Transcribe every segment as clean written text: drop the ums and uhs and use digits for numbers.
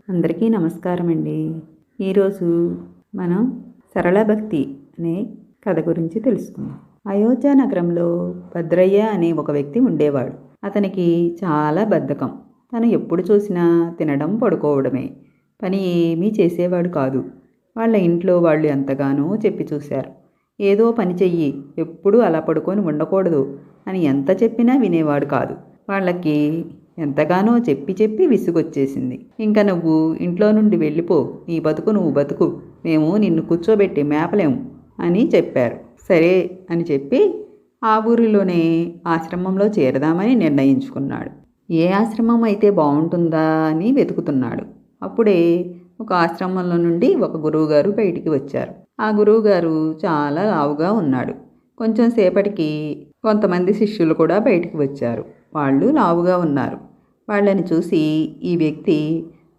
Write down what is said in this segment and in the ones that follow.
అందరికీ నమస్కారం అండి. ఈరోజు మనం సరళ భక్తి అనే కథ గురించి తెలుసుకుందాం. అయోధ్య నగరంలో భద్రయ్య అనే ఒక వ్యక్తి ఉండేవాడు. అతనికి చాలా బద్ధకం. తను ఎప్పుడు చూసినా తినడం పడుకోవడమే. పని ఏమీ చేసేవాడు కాదు. వాళ్ళ ఇంట్లో వాళ్ళు ఎంతగానో చెప్పి చూశారు. ఏదో పని చెయ్యి, ఎప్పుడూ అలా పడుకొని ఉండకూడదు అని ఎంత చెప్పినా వినేవాడు కాదు. వాళ్ళకి ఎంతగానో చెప్పి చెప్పి విసుగొచ్చేసింది. ఇంకా నువ్వు ఇంట్లో నుండి వెళ్ళిపో, నీ బతుకు నువ్వు బతుకు, మేము నిన్ను కూర్చోబెట్టి మేపలేము అని చెప్పారు. సరే అని చెప్పి ఆ ఊరిలోనే ఆశ్రమంలో చేరదామని నిర్ణయించుకున్నాడు. ఏ ఆశ్రమం అయితే బాగుంటుందా అని వెతుకుతున్నాడు. అప్పుడే ఒక ఆశ్రమంలో నుండి ఒక గురువుగారు బయటికి వచ్చారు. ఆ గురువుగారు చాలా లావుగా ఉన్నాడు. కొంచెం సేపటికి కొంతమంది శిష్యులు కూడా బయటికి వచ్చారు. వాళ్ళు లావుగా ఉన్నారు. వాళ్ళని చూసి ఈ వ్యక్తి,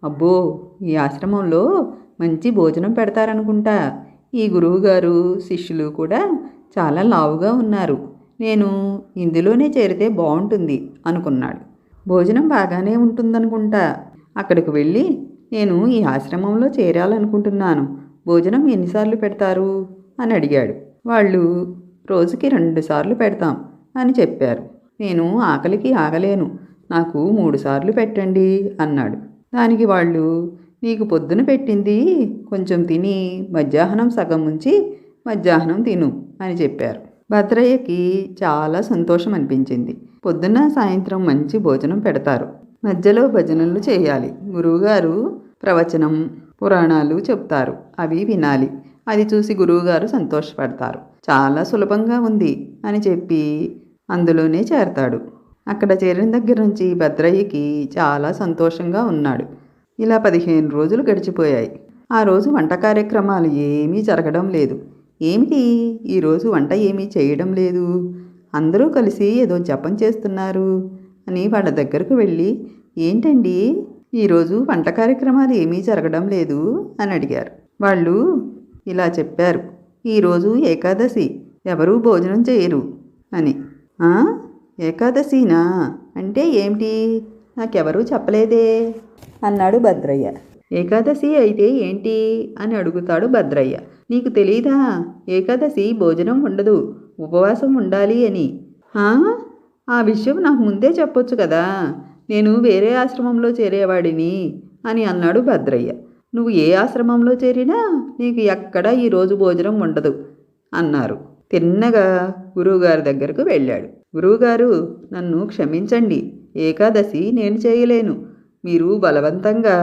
అబ్బో, ఈ ఆశ్రమంలో మంచి భోజనం పెడతారనుకుంటా. ఈ గురువుగారు శిష్యులు కూడా చాలా లావుగా ఉన్నారు. నేను ఇందులోనే చేరితే బాగుంటుంది అనుకున్నాడు. భోజనం బాగానే ఉంటుందనుకుంటా. అక్కడికి వెళ్ళి నేను ఈ ఆశ్రమంలో చేరాలనుకుంటున్నాను. భోజనం ఎన్నిసార్లు పెడతారు అని అడిగాడు. వాళ్ళు రోజుకి 2 సార్లు పెడతాం అని చెప్పారు. నేను ఆకలికి ఆగలేను, నాకు 3 సార్లు పెట్టండి అన్నాడు. దానికి వాళ్ళు, నీకు పొద్దున పెట్టింది కొంచెం తిని మధ్యాహ్నం సగం ఉంచి మధ్యాహ్నం తిను అని చెప్పారు. భద్రయ్యకి చాలా సంతోషం అనిపించింది. పొద్దున్న సాయంత్రం మంచి భోజనం పెడతారు. మధ్యలో భజనలు చేయాలి. గురువుగారు ప్రవచనం, పురాణాలు చెప్తారు, అవి వినాలి. అది చూసి గురువుగారు సంతోషపడతారు. చాలా సులభంగా ఉంది అని చెప్పి అందులోనే చేరతాడు. అక్కడ చేరిన దగ్గర నుంచి భద్రయ్యకి చాలా సంతోషంగా ఉన్నాడు. ఇలా 15 రోజులు గడిచిపోయాయి. ఆ రోజు వంట కార్యక్రమాలు ఏమీ జరగడం లేదు. ఏమిటి ఈరోజు వంట ఏమీ చేయడం లేదు, అందరూ కలిసి ఏదో జపం చేస్తున్నారు అని వాళ్ళ దగ్గరకు వెళ్ళి, ఏంటండి ఈరోజు వంట కార్యక్రమాలు ఏమీ జరగడం లేదు అని అడిగారు. వాళ్ళు ఇలా చెప్పారు, ఈరోజు ఏకాదశి, ఎవరూ భోజనం చేయరు అని. ఏకాదశినా అంటే ఏమిటి, నాకెవరూ చెప్పలేదే అన్నాడు భద్రయ్య. ఏకాదశి అయితే ఏంటి అని అడుగుతాడు భద్రయ్య. నీకు తెలీదా, ఏకాదశి భోజనం ఉండదు, ఉపవాసం ఉండాలి అని. ఆ విషయం నాకు ముందే చెప్పొచ్చు కదా, నేను వేరే ఆశ్రమంలో చేరేవాడిని అని అన్నాడు భద్రయ్య. నువ్వు ఏ ఆశ్రమంలో చేరినా నీకు ఎక్కడా ఈరోజు భోజనం ఉండదు అన్నారు. తిన్నగా గురువుగారి దగ్గరకు వెళ్ళాడు. గురువుగారు, నన్ను క్షమించండి, ఏకాదశి నేను చేయలేను. మీరు బలవంతంగా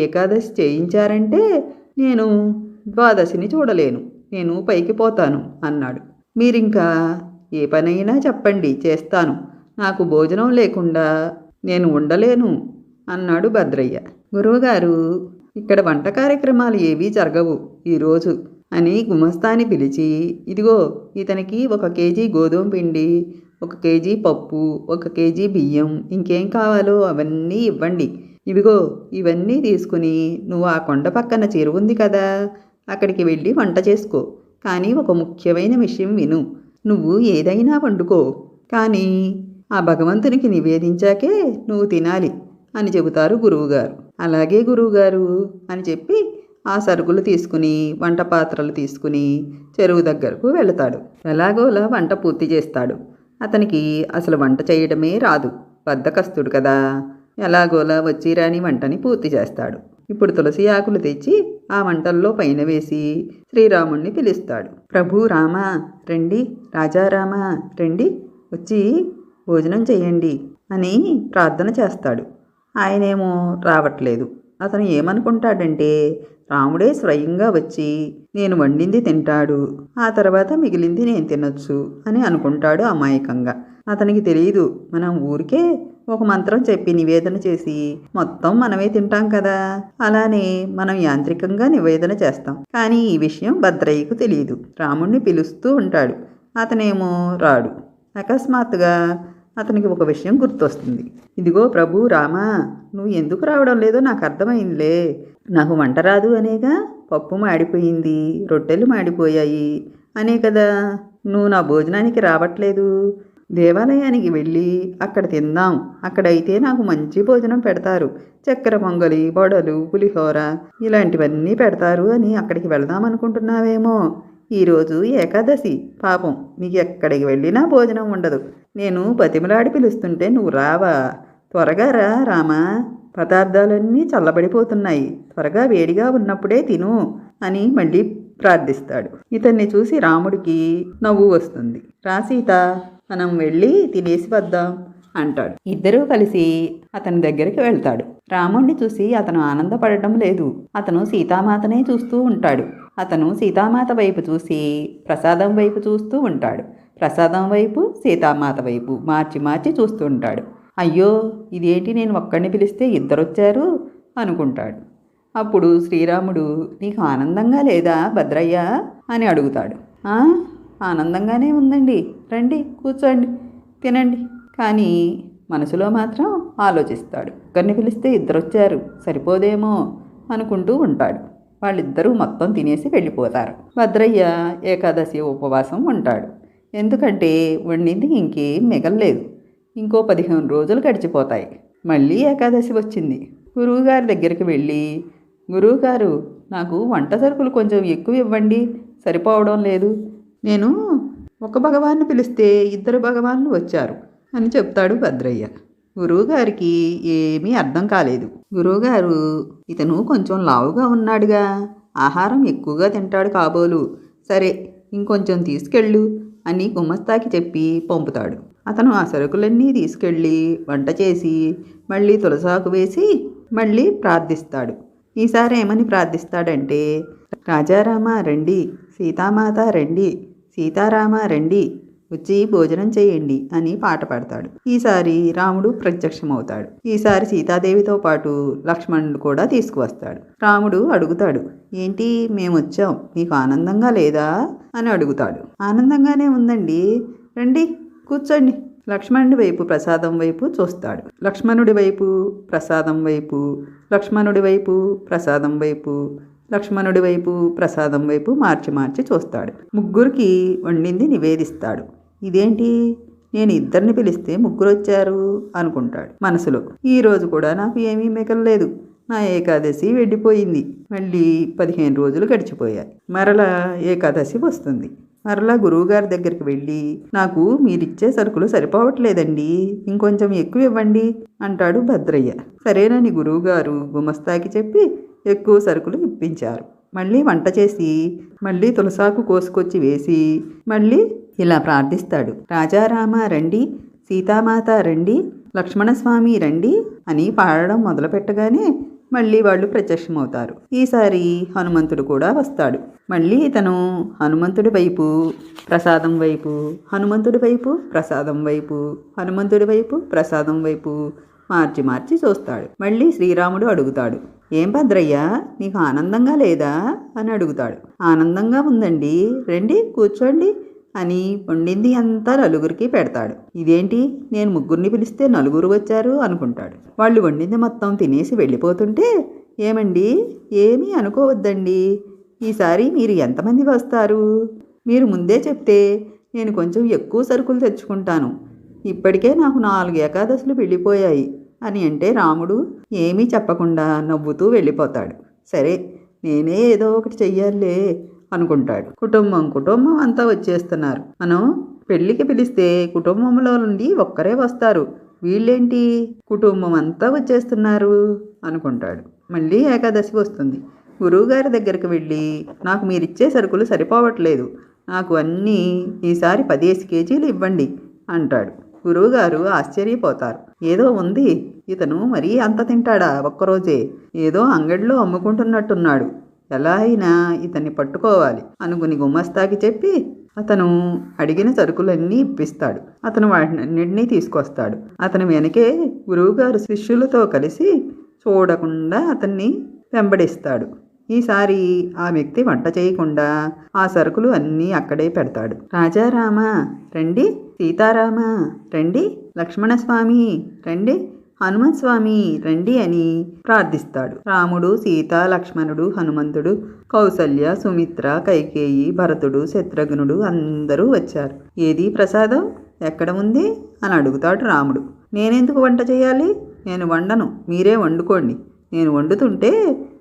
ఏకాదశి చేయించారంటే నేను ద్వాదశిని చూడలేను, నేను పైకి పోతాను అన్నాడు. మీరింకా ఏ పనైనా చెప్పండి, చేస్తాను. నాకు భోజనం లేకుండా నేను ఉండలేను అన్నాడు భద్రయ్య. గురువుగారు, ఇక్కడ వంట కార్యక్రమాలు ఏవీ జరగవు ఈరోజు అని గుమస్తాని పిలిచి, ఇదిగో ఇతనికి 1 కేజీ గోధుమ పిండి, 1 కేజీ పప్పు, 1 కేజీ బియ్యం, ఇంకేం కావాలో అవన్నీ ఇవ్వండి. ఇవిగో ఇవన్నీ తీసుకుని నువ్వు ఆ కొండ పక్కన చెరువు ఉంది కదా, అక్కడికి వెళ్ళి వంట చేసుకో. కానీ ఒక ముఖ్యమైన విషయం విను, నువ్వు ఏదైనా వండుకో, కానీ ఆ భగవంతునికి నివేదించాకే నువ్వు తినాలి అని చెబుతారు గురువుగారు. అలాగే గురువుగారు అని చెప్పి ఆ సరుకులు తీసుకుని, వంట పాత్రలు తీసుకుని చెరువు దగ్గరకు వెళతాడు. ఎలాగోలా వంట పూర్తి చేస్తాడు. అతనికి అసలు వంట చేయడమే రాదు, బద్ధకస్తుడు కదా. ఎలాగోలా వచ్చి రాని వంటని పూర్తి చేస్తాడు. ఇప్పుడు తులసి ఆకులు తెచ్చి ఆ వంటల్లో పైన వేసి శ్రీరాముణ్ణి పిలుస్తాడు. ప్రభు రామ రండి, రాజారామ రండి, వచ్చి భోజనం చేయండి అని ప్రార్థన చేస్తాడు. ఆయనేమో రావట్లేదు. అతను ఏమనుకుంటాడంటే, రాముడే స్వయంగా వచ్చి నేను వండింది తింటాడు, ఆ తర్వాత మిగిలింది నేను తినొచ్చు అని అనుకుంటాడు అమాయకంగా. అతనికి తెలియదు, మనం ఊరికే ఒక మంత్రం చెప్పి నివేదన చేసి మొత్తం మనమే తింటాం కదా, అలానే మనం యాంత్రికంగా నివేదన చేస్తాం. కానీ ఈ విషయం భద్రయ్యకు తెలియదు. రాముణ్ణి పిలుస్తూ ఉంటాడు, అతనేమో రాడు. అకస్మాత్తుగా అతనికి ఒక విషయం గుర్తొస్తుంది. ఇదిగో ప్రభు రామా, నువ్వు ఎందుకు రావడం లేదో నాకు అర్థమైందిలే. నాకు వంట రాదు అనేగా, పప్పు మాడిపోయింది, రొట్టెలు మాడిపోయాయి అనే కదా నువ్వు నా భోజనానికి రావట్లేదు. దేవాలయానికి వెళ్ళి అక్కడ తిందాం, అక్కడైతే నాకు మంచి భోజనం పెడతారు, చక్కెర పొంగలి, బొడలు, పులిహోర ఇలాంటివన్నీ పెడతారు అని అక్కడికి వెళదాం అనుకుంటున్నావేమో. ఈరోజు ఏకాదశి, పాపం నీకు ఎక్కడికి వెళ్ళినా భోజనం ఉండదు. నేను బతిమలాడి పిలుస్తుంటే నువ్వు రావా? త్వరగా రా రామా, పదార్థాలన్నీ చల్లబడిపోతున్నాయి, త్వరగా వేడిగా ఉన్నప్పుడే తిను అని మళ్ళీ ప్రార్థిస్తాడు. ఇతన్ని చూసి రాముడికి నవ్వు వస్తుంది. రా సీత, మనం వెళ్ళి తినేసి వద్దాం అంటాడు. ఇద్దరూ కలిసి అతని దగ్గరికి వెళ్తాడు. రాముడిని చూసి అతను ఆనందపడటం లేదు. అతను సీతామాతనే చూస్తూ ఉంటాడు. అతను సీతామాత వైపు చూసి ప్రసాదం వైపు చూస్తూ ఉంటాడు. ప్రసాదం వైపు, సీతామాత వైపు మార్చి మార్చి చూస్తూ ఉంటాడు. అయ్యో, ఇదేంటి, నేను ఒక్కడిని పిలిస్తే ఇద్దరొచ్చారు అనుకుంటాడు. అప్పుడు శ్రీరాముడు, నీకు ఆనందంగా లేదా భద్రయ్య అని అడుగుతాడు. ఆనందంగానే ఉందండి, రండి కూర్చోండి, తినండి. కానీ మనసులో మాత్రం ఆలోచిస్తాడు. ఒక్కరిని పిలిస్తే ఇద్దరొచ్చారు, సరిపోదేమో అనుకుంటూ ఉంటాడు. వాళ్ళిద్దరూ మొత్తం తినేసి వెళ్ళిపోతారు. భద్రయ్య ఏకాదశి ఉపవాసం ఉంటాడు. ఎందుకంటే వండింది ఇంకేం మిగల్లేదు. ఇంకో 15 రోజులు గడిచిపోతాయి. మళ్ళీ ఏకాదశి వచ్చింది. గురువుగారి దగ్గరికి వెళ్ళి, గురువుగారు, నాకు వంట సరుకులు కొంచెం ఎక్కువ ఇవ్వండి, సరిపోవడం లేదు. నేను ఒక భగవాన్ని పిలిస్తే 2 భగవాన్లు వచ్చారు అని చెప్తాడు భద్రయ్య. గురువుగారికి ఏమీ అర్థం కాలేదు. గురువుగారు, ఇతను కొంచెం లావుగా ఉన్నాడుగా, ఆహారం ఎక్కువగా తింటాడు కాబోలు, సరే ఇంకొంచెం తీసుకెళ్ళు అని గుమస్తాకి చెప్పి పంపుతాడు. అతను ఆ సరుకులన్నీ తీసుకెళ్ళి వంట చేసి మళ్ళీ తులసాకు వేసి మళ్ళీ ప్రార్థిస్తాడు. ఈసారి ఏమని ప్రార్థిస్తాడంటే, రాజారామ రండి, సీతామాత రండి, సీతారామ రండి, వచ్చి భోజనం చేయండి అని పాట పాడతాడు. ఈసారి రాముడు ప్రత్యక్షమవుతాడు. ఈసారి సీతాదేవితో పాటు లక్ష్మణుడు కూడా తీసుకువస్తాడు. రాముడు అడుగుతాడు, ఏంటి మేమొచ్చాం, నీకు ఆనందంగా లేదా అని అడుగుతాడు. ఆనందంగానే ఉందండి, రండి కూర్చోండి. లక్ష్మణుడి వైపు ప్రసాదం వైపు చూస్తాడు. లక్ష్మణుడి వైపు ప్రసాదం వైపు, లక్ష్మణుడి వైపు ప్రసాదం వైపు, లక్ష్మణుడి వైపు ప్రసాదం వైపు మార్చి మార్చి చూస్తాడు. ముగ్గురికి వండింది నివేదిస్తాడు. ఇదేంటి, నేను ఇద్దరిని పిలిస్తే 3 వచ్చారు అనుకుంటాడు మనసులో. ఈరోజు కూడా నాకు ఏమీ మిగలలేదు, నా ఏకాదశి వెళ్ళిపోయింది. మళ్ళీ 15 రోజులు గడిచిపోయాయి. మరలా ఏకాదశి వస్తుంది. మరలా గురువుగారి దగ్గరికి వెళ్ళి, నాకు మీరిచ్చే సరుకులు సరిపోవట్లేదండి, ఇంకొంచెం ఎక్కువ ఇవ్వండి అంటాడు భద్రయ్య. సరేనని గురువుగారు గుమస్తాకి చెప్పి ఎక్కువ సరుకులు ఇప్పించారు. మళ్ళీ వంట చేసి మళ్ళీ తులసాకు కోసుకొచ్చి వేసి మళ్ళీ ఇలా ప్రార్థిస్తాడు. రాజారామ రండి, సీతామాత రండి, లక్ష్మణస్వామి రండి అని పాడడం మొదలుపెట్టగానే మళ్ళీ వాళ్ళు ప్రత్యక్షమవుతారు. ఈసారి హనుమంతుడు కూడా వస్తాడు. మళ్ళీ ఇతను హనుమంతుడి వైపు ప్రసాదం వైపు, హనుమంతుడి వైపు ప్రసాదం వైపు, హనుమంతుడి వైపు ప్రసాదం వైపు మార్చి మార్చి చూస్తాడు. మళ్ళీ శ్రీరాముడు అడుగుతాడు, ఏం భద్రయ్య, నీకు ఆనందంగా లేదా అని అడుగుతాడు. ఆనందంగా ఉందండి, రండి కూర్చోండి అని వండింది అంతా 4గురికి పెడతాడు. ఇదేంటి, నేను 3 పిలిస్తే 4 వచ్చారు అనుకుంటాడు. వాళ్ళు వండింది మొత్తం తినేసి వెళ్ళిపోతుంటే, ఏమండి, ఏమీ అనుకోవద్దండి, ఈసారి మీరు ఎంతమంది వస్తారు, మీరు ముందే చెప్తే నేను కొంచెం ఎక్కువ సరుకులు తెచ్చుకుంటాను, ఇప్పటికే నాకు 4 ఏకాదశులు వెళ్ళిపోయాయి అని అంటే రాముడు ఏమీ చెప్పకుండా నవ్వుతూ వెళ్ళిపోతాడు. సరే, నేనే ఏదో ఒకటి చెయ్యాలే అనుకుంటాడు. కుటుంబం అంతా వచ్చేస్తున్నారు. మనం పెళ్ళికి పిలిస్తే కుటుంబంలో నుండి ఒక్కరే వస్తారు, వీళ్ళేంటి కుటుంబం అంతా వచ్చేస్తున్నారు అనుకుంటాడు. మళ్ళీ ఏకాదశి వస్తుంది. గురువుగారి దగ్గరికి వెళ్ళి, నాకు మీరిచ్చే సరుకులు సరిపోవట్లేదు, నాకు అన్నీ ఈసారి 15 కేజీలు ఇవ్వండి అంటాడు. గురువుగారు ఆశ్చర్యపోతారు. ఏదో ఉంది, ఇతను మరీ అంత తింటాడా ఒక్కరోజే, ఏదో అంగడిలో అమ్ముకుంటున్నట్టున్నాడు, ఎలా అయినా ఇతన్ని పట్టుకోవాలి అనుకుని గుమస్తాకి చెప్పి అతను అడిగిన సరుకులన్నీ ఇప్పిస్తాడు. అతను వాటినన్నింటినీ తీసుకొస్తాడు. అతని వెనకే గురువుగారు శిష్యులతో కలిసి చూడకుండా అతన్ని వెంబడిస్తాడు. ఈసారి ఆ వ్యక్తి వంట చేయకుండా ఆ సరుకులు అన్నీ అక్కడే పెడతాడు. రాజారామ రండి, సీతారామ రండి, లక్ష్మణస్వామి రండి, హనుమంత్ స్వామి రండి అని ప్రార్థిస్తాడు. రాముడు, సీత, లక్ష్మణుడు, హనుమంతుడు, కౌసల్య, సుమిత్ర, కైకేయి, భరతుడు, శత్రుఘ్నుడు అందరూ వచ్చారు. ఏది ప్రసాదం ఎక్కడ ఉంది అని అడుగుతాడు రాముడు. నేనెందుకు వంట చేయాలి? నేను వండను, మీరే వండుకోండి. నేను వండుతుంటే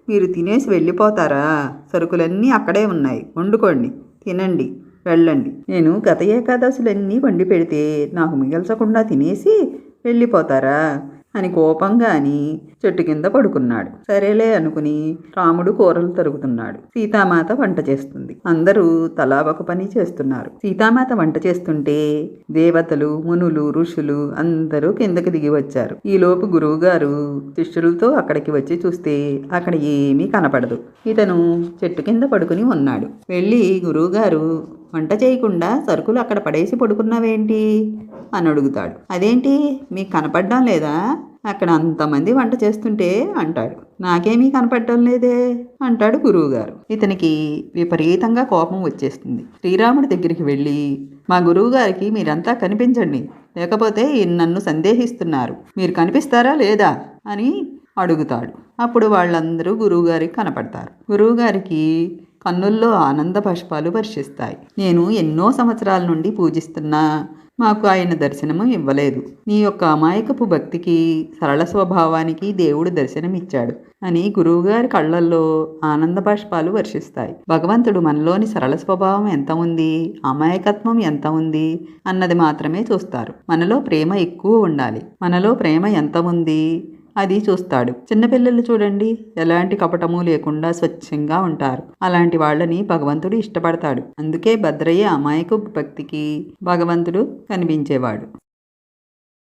మీరు తినేసి వెళ్ళిపోతారా? సరుకులన్నీ అక్కడే ఉన్నాయి, వండుకోండి, తినండి, వెళ్ళండి. నేను గత ఏకాదశులన్నీ వండి పెడితే నాకు మిగల్చకుండా తినేసి వెళ్ళిపోతారా అని కోపంగా అని చెట్టు కింద పడుకున్నాడు. సరేలే అనుకుని రాముడు కూరలు తరుగుతున్నాడు. సీతామాత వంట చేస్తుంది. అందరూ తలా ఒక పని చేస్తున్నారు. సీతామాత వంట చేస్తుంటే దేవతలు, మునులు, ఋషులు అందరూ కిందకి దిగి వచ్చారు. ఈలోపు గురువుగారు శిష్యులతో అక్కడికి వచ్చి చూస్తే అక్కడ ఏమీ కనపడదు. ఇతను చెట్టు కింద పడుకుని ఉన్నాడు. వెళ్ళి గురువుగారు, వంట చేయకుండా సరుకులు అక్కడ పడేసి పడుకున్నావేంటి అని అడుగుతాడు. అదేంటి, మీకు కనపడడం లేదా? అక్కడ అంతమంది వంట చేస్తుంటే అంటాడు. నాకేమీ కనపడటం లేదే అంటాడు గురువుగారు. ఇతనికి విపరీతంగా కోపం వచ్చేస్తుంది. శ్రీరాముడి దగ్గరికి వెళ్ళి, మా గురువుగారికి మీరంతా కనిపించండి, లేకపోతే నన్ను సందేహిస్తున్నారు, మీరు కనిపిస్తారా లేదా అని అడుగుతాడు. అప్పుడు వాళ్ళందరూ గురువుగారికి కనపడతారు. గురువుగారికి కన్నుల్లో ఆనంద బాష్పాలు వర్షిస్తాయి. నేను ఎన్నో సంవత్సరాల నుండి పూజిస్తున్నా మాకు ఆయన దర్శనము ఇవ్వలేదు. నీ యొక్క అమాయకపు భక్తికి, సరళ స్వభావానికి దేవుడు దర్శనమిచ్చాడు అని గురువుగారి కళ్ళల్లో ఆనంద బాష్పాలు వర్షిస్తాయి. భగవంతుడు మనలోని సరళ స్వభావం ఎంత ఉంది, అమాయకత్వం ఎంత ఉంది అన్నది మాత్రమే చూస్తారు. మనలో ప్రేమ ఎక్కువ ఉండాలి. మనలో ప్రేమ ఎంత ఉంది అది చూస్తాడు. చిన్నపిల్లలు చూడండి, ఎలాంటి కపటము లేకుండా స్వచ్ఛంగా ఉంటారు. అలాంటి వాళ్ళని భగవంతుడు ఇష్టపడతాడు. అందుకే భద్రయ్య అమాయక భక్తికి భగవంతుడు కనిపించేవాడు.